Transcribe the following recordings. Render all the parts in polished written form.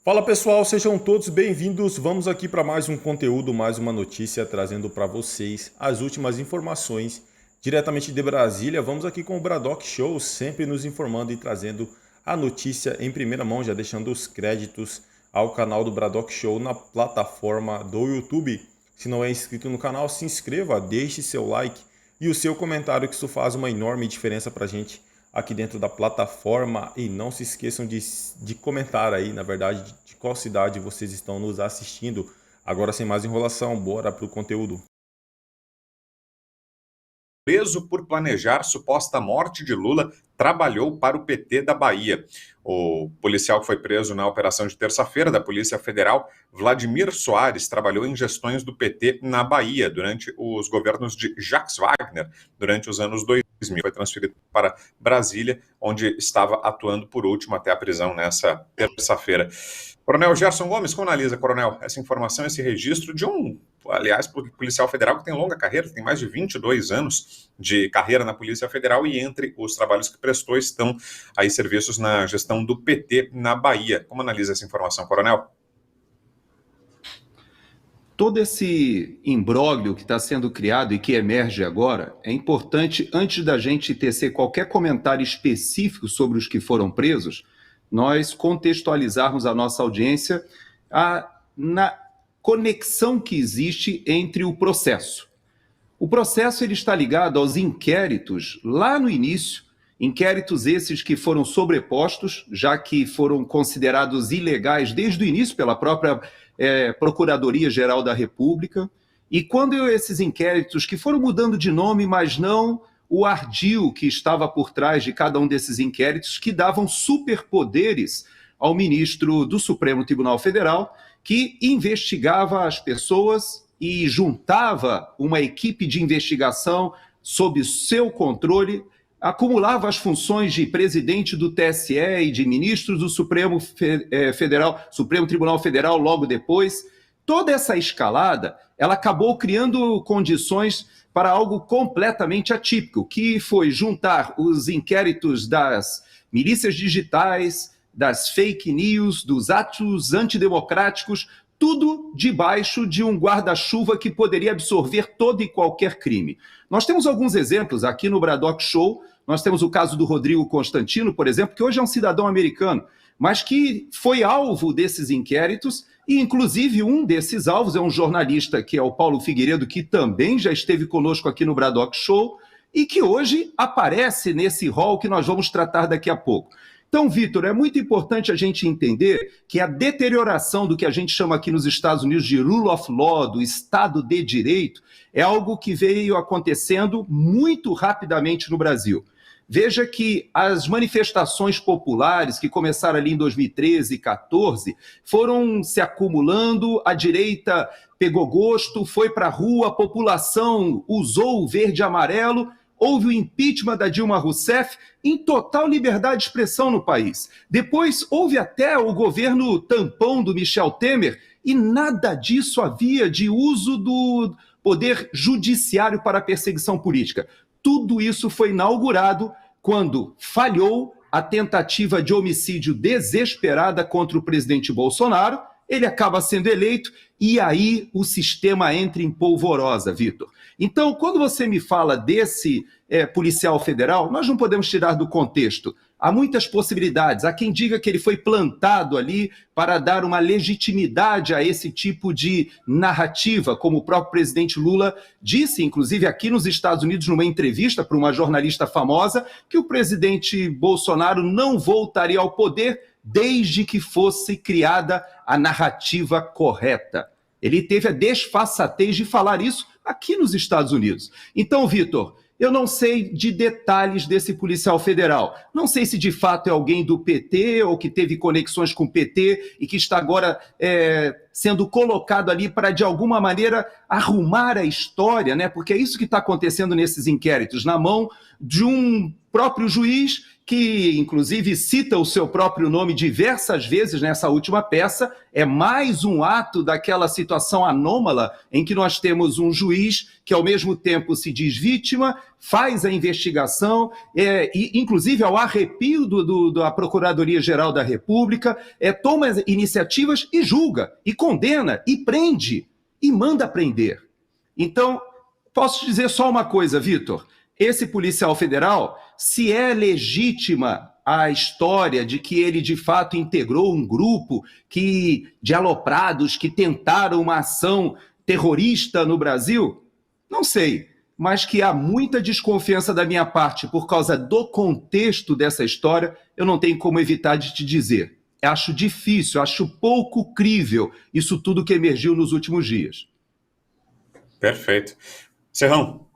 Fala pessoal, sejam todos bem-vindos. Vamos aqui para mais um conteúdo, mais uma notícia, trazendo para vocês as últimas informações diretamente de Brasília. Vamos aqui com o Bradock Show, sempre nos informando e trazendo a notícia em primeira mão, já deixando os créditos ao canal do Bradock Show na plataforma do YouTube. Se não é inscrito no canal, se inscreva, deixe seu like e o seu comentário, que isso faz uma enorme diferença para a gente aqui dentro da plataforma. E não se esqueçam de comentar aí, na verdade, de qual cidade vocês estão nos assistindo. Agora, sem mais enrolação, bora para o conteúdo. Preso por planejar suposta morte de Lula, trabalhou para o PT da Bahia. O policial que foi preso na operação de terça-feira da Polícia Federal, Vladimir Soares, trabalhou em gestões do PT na Bahia durante os governos de Jacques Wagner, durante os anos 2000. Foi transferido para Brasília, onde estava atuando por último até a prisão nessa terça-feira. Coronel Gerson Gomes, como analisa, coronel, essa informação, esse registro de aliás, policial federal que tem longa carreira, tem mais de 22 anos de carreira na Polícia Federal, e entre os trabalhos que prestou estão aí serviços na gestão do PT na Bahia. Como analisa essa informação, coronel? Todo esse imbróglio que está sendo criado e que emerge agora, é importante, antes da gente tecer qualquer comentário específico sobre os que foram presos, nós contextualizarmos a nossa audiência na conexão que existe entre o processo. O processo ele está ligado aos inquéritos lá no início, inquéritos esses que foram sobrepostos, já que foram considerados ilegais desde o início pela própria Procuradoria-Geral da República. E quando esses inquéritos que foram mudando de nome, mas não o ardil que estava por trás de cada um desses inquéritos, que davam superpoderes ao ministro do Supremo Tribunal Federal, que investigava as pessoas e juntava uma equipe de investigação sob seu controle, acumulava as funções de presidente do TSE e de ministros do Supremo Tribunal Federal logo depois. Toda essa escalada, ela acabou criando condições para algo completamente atípico, que foi juntar os inquéritos das milícias digitais, das fake news, dos atos antidemocráticos, tudo debaixo de um guarda-chuva que poderia absorver todo e qualquer crime. Nós temos alguns exemplos aqui no Bradock Show. Nós temos o caso do Rodrigo Constantino, por exemplo, que hoje é um cidadão americano, mas que foi alvo desses inquéritos, e inclusive um desses alvos é um jornalista, que é o Paulo Figueiredo, que também já esteve conosco aqui no Bradock Show, e que hoje aparece nesse rol que nós vamos tratar daqui a pouco. Então, Vitor, é muito importante a gente entender que a deterioração do que a gente chama aqui nos Estados Unidos de rule of law, do Estado de Direito, é algo que veio acontecendo muito rapidamente no Brasil. Veja que as manifestações populares que começaram ali em 2013 e 2014 foram se acumulando, a direita pegou gosto, foi para a rua, a população usou o verde e amarelo, houve o impeachment da Dilma Rousseff em total liberdade de expressão no país. Depois houve até o governo tampão do Michel Temer, e nada disso havia de uso do poder judiciário para a perseguição política. Tudo isso foi inaugurado quando falhou a tentativa de homicídio desesperada contra o presidente Bolsonaro. Ele acaba sendo eleito e aí o sistema entra em polvorosa, Vitor. Então, quando você me fala desse policial federal, nós não podemos tirar do contexto. Há muitas possibilidades. Há quem diga que ele foi plantado ali para dar uma legitimidade a esse tipo de narrativa, como o próprio presidente Lula disse, inclusive aqui nos Estados Unidos, numa entrevista para uma jornalista famosa, que o presidente Bolsonaro não voltaria ao poder desde que fosse criada a narrativa correta. Ele teve a desfaçatez de falar isso aqui nos Estados Unidos. Então, Vitor, eu não sei de detalhes desse policial federal. Não sei se de fato é alguém do PT ou que teve conexões com o PT e que está agora sendo colocado ali para, de alguma maneira, arrumar a história, né? Porque é isso que está acontecendo nesses inquéritos, na mão de um próprio juiz que, inclusive, cita o seu próprio nome diversas vezes nessa última peça. É mais um ato daquela situação anômala em que nós temos um juiz que, ao mesmo tempo, se diz vítima, faz a investigação, e, inclusive ao arrepio da Procuradoria-Geral da República, toma iniciativas e julga, e condena, e prende, e manda prender. Então, posso te dizer só uma coisa, Vitor. Esse policial federal, se é legítima a história de que ele, de fato, integrou um grupo de aloprados que tentaram uma ação terrorista no Brasil, não sei, mas que há muita desconfiança da minha parte por causa do contexto dessa história, eu não tenho como evitar de te dizer. Acho difícil, acho pouco crível isso tudo que emergiu nos últimos dias. Perfeito. Serrão.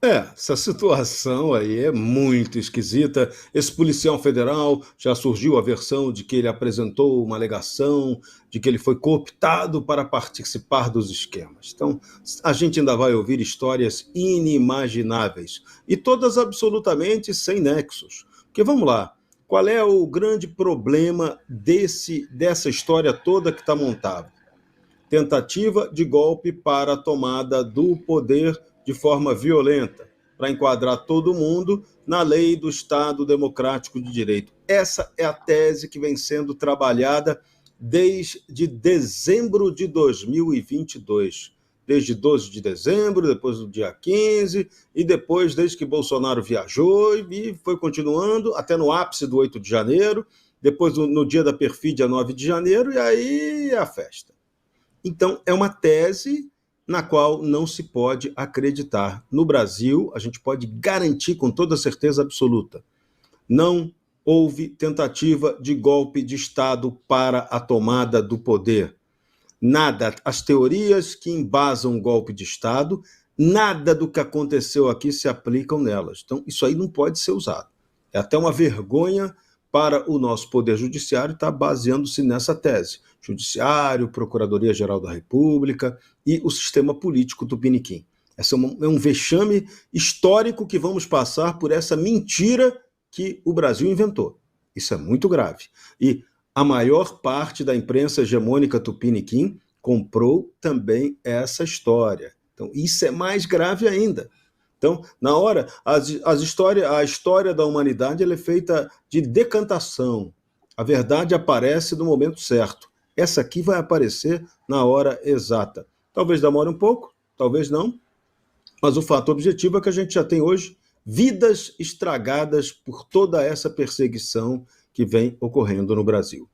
Essa situação aí é muito esquisita. Esse policial federal, já surgiu a versão de que ele apresentou uma alegação, de que ele foi cooptado para participar dos esquemas. Então, a gente ainda vai ouvir histórias inimagináveis, e todas absolutamente sem nexos. Porque vamos lá, qual é o grande problema dessa história toda que está montada? Tentativa de golpe para a tomada do poder de forma violenta, para enquadrar todo mundo na lei do Estado Democrático de Direito. Essa é a tese que vem sendo trabalhada desde dezembro de 2022. Desde 12 de dezembro, depois do dia 15, e depois desde que Bolsonaro viajou, e foi continuando até no ápice do 8 de janeiro, depois no dia da perfídia, 9 de janeiro, e aí a festa. Então, é uma tese na qual não se pode acreditar. No Brasil, a gente pode garantir com toda certeza absoluta, não houve tentativa de golpe de Estado para a tomada do poder. Nada, as teorias que embasam o golpe de Estado, nada do que aconteceu aqui se aplicam nelas. Então, isso aí não pode ser usado. É até uma vergonha para o nosso Poder Judiciário estar baseando-se nessa tese. Judiciário, Procuradoria-Geral da República e o sistema político tupiniquim. Esse é um vexame histórico que vamos passar por essa mentira que o Brasil inventou. Isso é muito grave. E a maior parte da imprensa hegemônica tupiniquim comprou também essa história. Então, isso é mais grave ainda. Então, na hora, a história da humanidade ela é feita de decantação. A verdade aparece no momento certo. Essa aqui vai aparecer na hora exata. Talvez demore um pouco, talvez não, mas o fato objetivo é que a gente já tem hoje vidas estragadas por toda essa perseguição que vem ocorrendo no Brasil.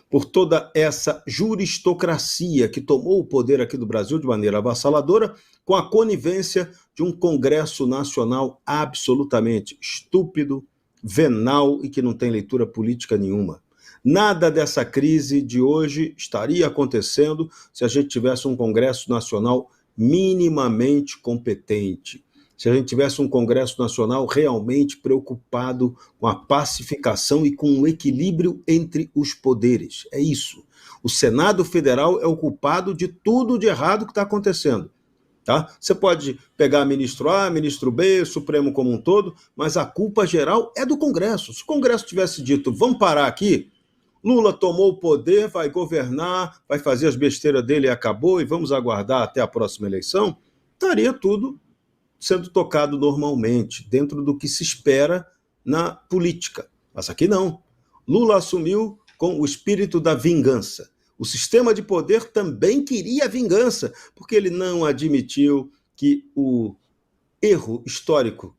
Por toda essa juristocracia que tomou o poder aqui do Brasil de maneira avassaladora, com a conivência de um Congresso Nacional absolutamente estúpido, venal e que não tem leitura política nenhuma. Nada dessa crise de hoje estaria acontecendo se a gente tivesse um Congresso Nacional minimamente competente, se a gente tivesse um Congresso Nacional realmente preocupado com a pacificação e com o equilíbrio entre os poderes. É isso. O Senado Federal é o culpado de tudo de errado que está acontecendo. Tá? Você pode pegar ministro A, ministro B, Supremo como um todo, mas a culpa geral é do Congresso. Se o Congresso tivesse dito, vamos parar aqui, Lula tomou o poder, vai governar, vai fazer as besteiras dele e acabou, e vamos aguardar até a próxima eleição, estaria tudo sendo tocado normalmente, dentro do que se espera na política. Mas aqui não. Lula assumiu com o espírito da vingança. O sistema de poder também queria vingança, porque ele não admitiu que o erro histórico,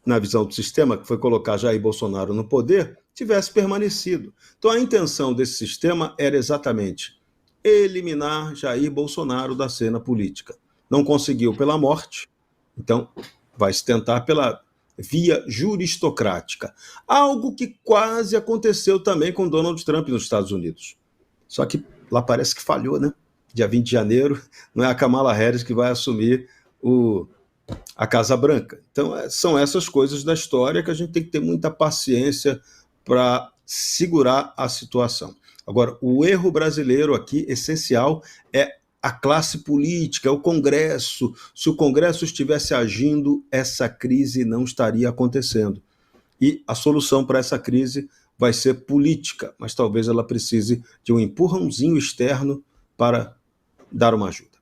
na visão do sistema, que foi colocar Jair Bolsonaro no poder, tivesse permanecido. Então a intenção desse sistema era exatamente eliminar Jair Bolsonaro da cena política. Não conseguiu pela morte, então vai se tentar pela via juristocrática. Algo que quase aconteceu também com Donald Trump nos Estados Unidos. Só que lá parece que falhou, né? Dia 20 de janeiro, não é a Kamala Harris que vai assumir a Casa Branca. Então, são essas coisas da história que a gente tem que ter muita paciência para segurar a situação. Agora, o erro brasileiro aqui, essencial, é a classe política, é o Congresso. Se o Congresso estivesse agindo, essa crise não estaria acontecendo. E a solução para essa crise vai ser política, mas talvez ela precise de um empurrãozinho externo para dar uma ajuda.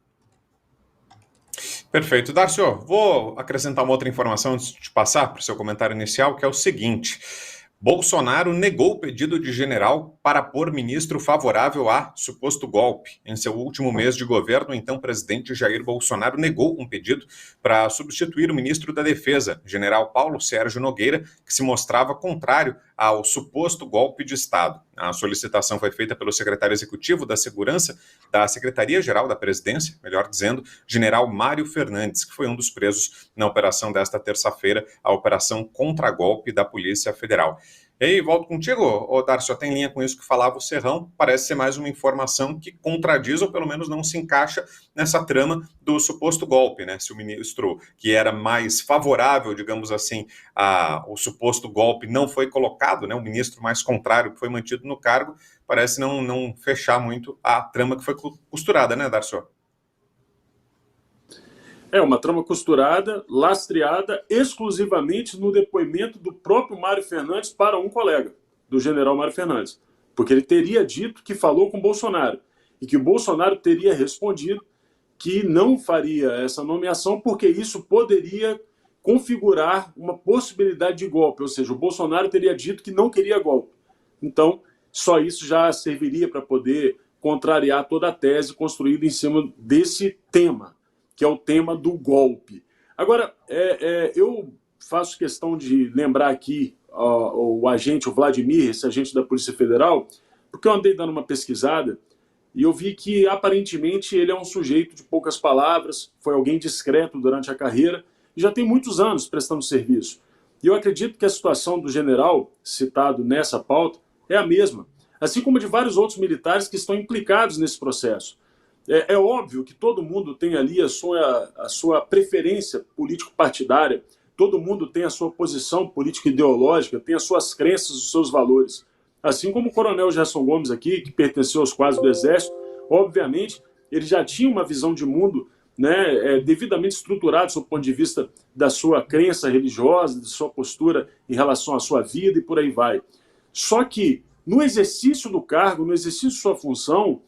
Perfeito. Darcio, vou acrescentar uma outra informação antes de passar para o seu comentário inicial, que é o seguinte: Bolsonaro negou o pedido de general para pôr ministro favorável a suposto golpe. Em seu último mês de governo, o então presidente Jair Bolsonaro negou um pedido para substituir o ministro da Defesa, general Paulo Sérgio Nogueira, que se mostrava contrário ao suposto golpe de Estado. A solicitação foi feita pelo secretário executivo da Segurança da Secretaria-Geral da Presidência, melhor dizendo, general Mário Fernandes, que foi um dos presos na operação desta terça-feira, a Operação Contragolpe da Polícia Federal. E aí, volto contigo, Darcio, tem linha com isso que falava o Serrão, parece ser mais uma informação que contradiz ou pelo menos não se encaixa nessa trama do suposto golpe, né? Se o ministro que era mais favorável, digamos assim, ao suposto golpe não foi colocado, né? O ministro mais contrário que foi mantido no cargo, parece não fechar muito a trama que foi costurada, né, Darcio? É uma trama costurada, lastreada exclusivamente no depoimento do próprio Mário Fernandes para um colega, do general Mário Fernandes. Porque ele teria dito que falou com Bolsonaro e que o Bolsonaro teria respondido que não faria essa nomeação porque isso poderia configurar uma possibilidade de golpe, ou seja, o Bolsonaro teria dito que não queria golpe. Então, só isso já serviria para poder contrariar toda a tese construída em cima desse tema, que é o tema do golpe. Agora, eu faço questão de lembrar aqui o agente, o Vladimir, esse agente da Polícia Federal, porque eu andei dando uma pesquisada e eu vi que, aparentemente, ele é um sujeito de poucas palavras, foi alguém discreto durante a carreira e já tem muitos anos prestando serviço. E eu acredito que a situação do general, citado nessa pauta, é a mesma, assim como de vários outros militares que estão implicados nesse processo. É óbvio que todo mundo tem ali a sua preferência político-partidária, todo mundo tem a sua posição político-ideológica, tem as suas crenças, os seus valores. Assim como o coronel Gerson Gomes aqui, que pertenceu aos quadros do Exército, obviamente, ele já tinha uma visão de mundo, né, devidamente estruturada do ponto de vista da sua crença religiosa, de sua postura em relação à sua vida e por aí vai. Só que, no exercício do cargo, no exercício de sua função,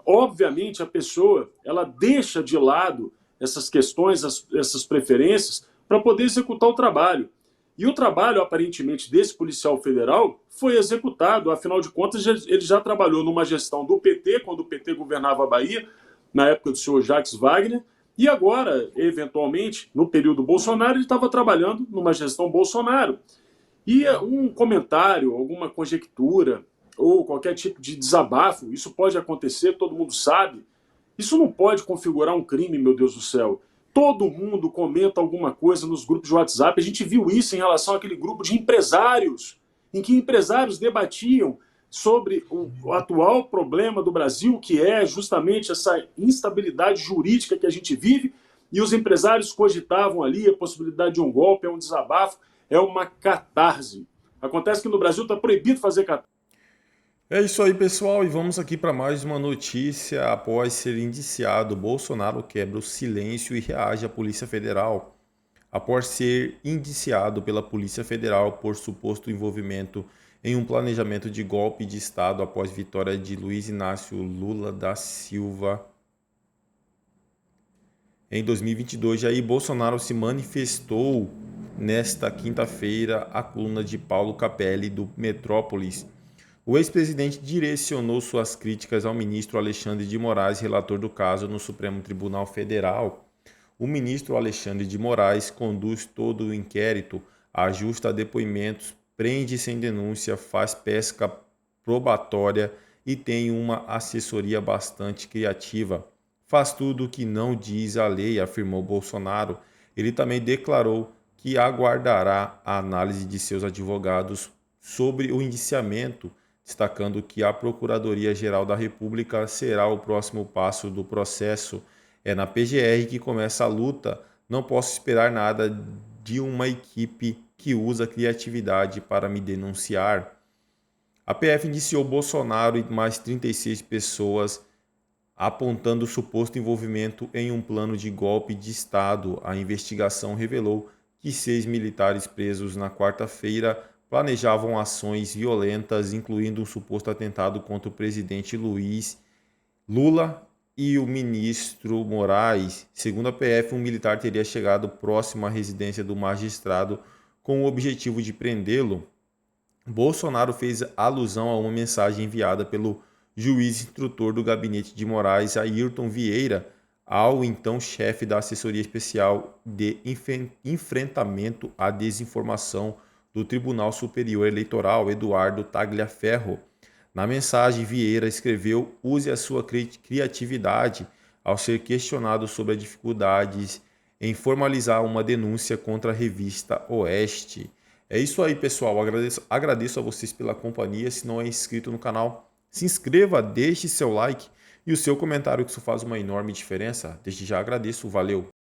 obviamente a pessoa ela deixa de lado essas questões, essas preferências, para poder executar o trabalho. E o trabalho, aparentemente, desse policial federal foi executado. Afinal de contas, ele já trabalhou numa gestão do PT, quando o PT governava a Bahia, na época do senhor Jacques Wagner, e agora, eventualmente, no período Bolsonaro, ele estava trabalhando numa gestão Bolsonaro. E um comentário, alguma conjectura, ou qualquer tipo de desabafo, isso pode acontecer, todo mundo sabe. Isso não pode configurar um crime, meu Deus do céu. Todo mundo comenta alguma coisa nos grupos de WhatsApp. A gente viu isso em relação àquele grupo de empresários, em que empresários debatiam sobre o atual problema do Brasil, que é justamente essa instabilidade jurídica que a gente vive, e os empresários cogitavam ali a possibilidade de um golpe, é um desabafo, é uma catarse. Acontece que no Brasil está proibido fazer catarse. É isso aí, pessoal, e vamos aqui para mais uma notícia. Após ser indiciado, Bolsonaro quebra o silêncio e reage à Polícia Federal. Após ser indiciado pela Polícia Federal por suposto envolvimento em um planejamento de golpe de Estado após vitória de Luiz Inácio Lula da Silva em 2022, Jair Bolsonaro se manifestou nesta quinta-feira à coluna de Paulo Capelli, do Metrópolis. O ex-presidente direcionou suas críticas ao ministro Alexandre de Moraes, relator do caso no Supremo Tribunal Federal. O ministro Alexandre de Moraes conduz todo o inquérito, ajusta depoimentos, prende sem denúncia, faz pesca probatória e tem uma assessoria bastante criativa. Faz tudo o que não diz a lei, afirmou Bolsonaro. Ele também declarou que aguardará a análise de seus advogados sobre o indiciamento, destacando que a Procuradoria-Geral da República será o próximo passo do processo. É na PGR que começa a luta. Não posso esperar nada de uma equipe que usa criatividade para me denunciar. A PF indiciou Bolsonaro e mais 36 pessoas, apontando suposto envolvimento em um plano de golpe de Estado. A investigação revelou que 6 militares presos na quarta-feira planejavam ações violentas, incluindo um suposto atentado contra o presidente Luiz Lula e o ministro Moraes. Segundo a PF, um militar teria chegado próximo à residência do magistrado com o objetivo de prendê-lo. Bolsonaro fez alusão a uma mensagem enviada pelo juiz instrutor do gabinete de Moraes, Ayrton Vieira, ao então chefe da Assessoria Especial de Enfrentamento à Desinformação do Tribunal Superior Eleitoral, Eduardo Tagliaferro. Na mensagem, Vieira escreveu: use a sua criatividade ao ser questionado sobre as dificuldades em formalizar uma denúncia contra a revista Oeste. É isso aí, pessoal. Agradeço a vocês pela companhia. Se não é inscrito no canal, se inscreva, deixe seu like e o seu comentário, que isso faz uma enorme diferença. Desde já agradeço. Valeu!